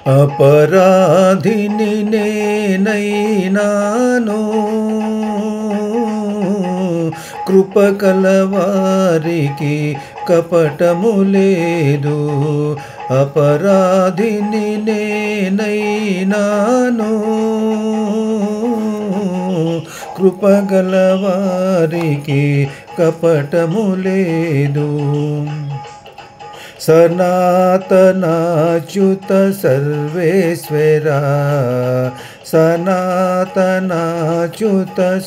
అపరాధిని నేనైనాను, కృప కలవారికి కపటము లేదు. అపరాధిని నేనైనాను, కృప గలవారికి కపటము లేదు. సనాతనాచ్యుత సర్వేశ్వరా, సనాతనాచ్యుత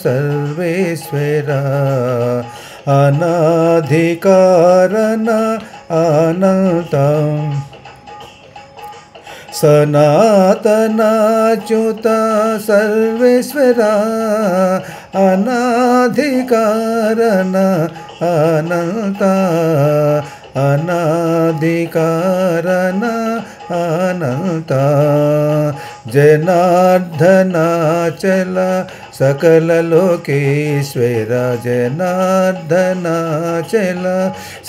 సర్వేశ్వరా, అనాధికారణ అనంతం. సనాతనాచ్యుత సర్వేశ్వరా, అనాధికారణ అనంత. అనాధికారణ అనంత. జనార్దనాచల సకల లోకేశ్వర, జనార్దనాచల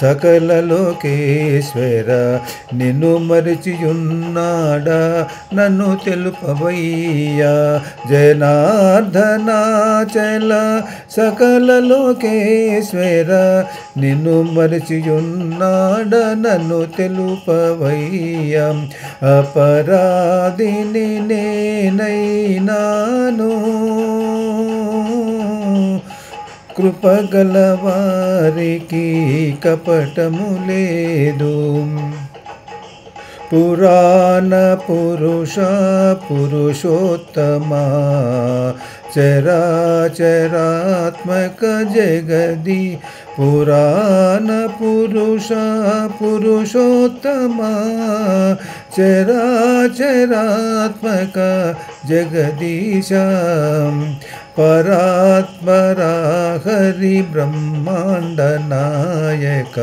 సకల లోకేశ్వర, నిన్ను మరిచియున్నాడా నన్ను తెలుపవయ్యా. జనార్దనాచల సకల లోకేశ్వర, నిన్ను మరిచియున్నాడా నన్ను తెలుపవయ్యా. అపరాధిని నేనైనాను, కృపగలవారికి కపటము లేదు. పురాణ పురుష పురుషోత్తమ, చరాచరాత్మక జగది. పురాణ పురుష పురుషోత్తమ, చరాచరాత్మక జగదీశ. పరాత్పరా హరి బ్రహ్మాండ నాయక,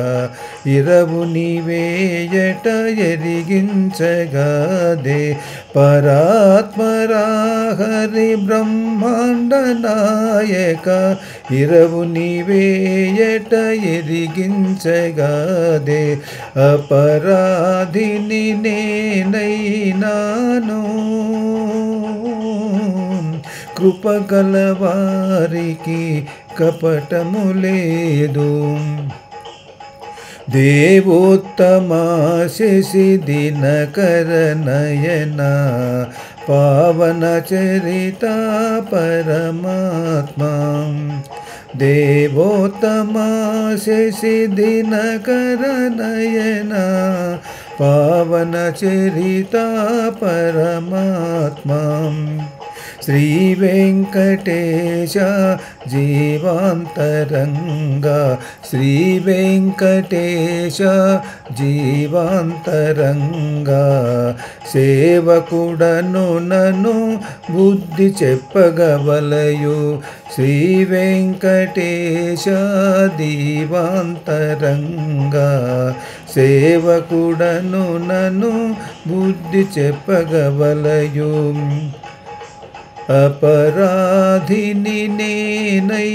ఇరవు నీవేయట ఎరిగించగదే. పరాత్పరా హరి బ్రహ్మాండ నాయక, ఇరవు నీవేయట ఎరిగించగదే. అపరాధిని నేనైనాను, కృప గలవారికి కపటము లేదు. దేవోత్తమ శశి దినకర నయన, పావన చరిత పరమాత్మ. దేవోత్తమ శశి దినకర నయన, పావన చరిత పరమాత్మ. శ్రీ వెంకటేశ జీవాంతరంగా, శ్రీ వెంకటేశ జీవాంతరంగా, సేవకుడను నన్ను బుద్ధి చెప్పగవలయు. శ్రీ వెంకటేశ దీవాంతరంగా, సేవకుడను నన్ను బుద్ధి చెప్పగవలయు. అపరాధిని నేనైనాను,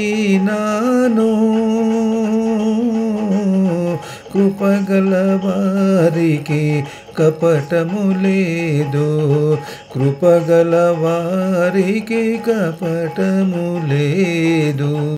కృపగలవారికి కపటము లేదు. కృపగలవారికి కపటము లేదు.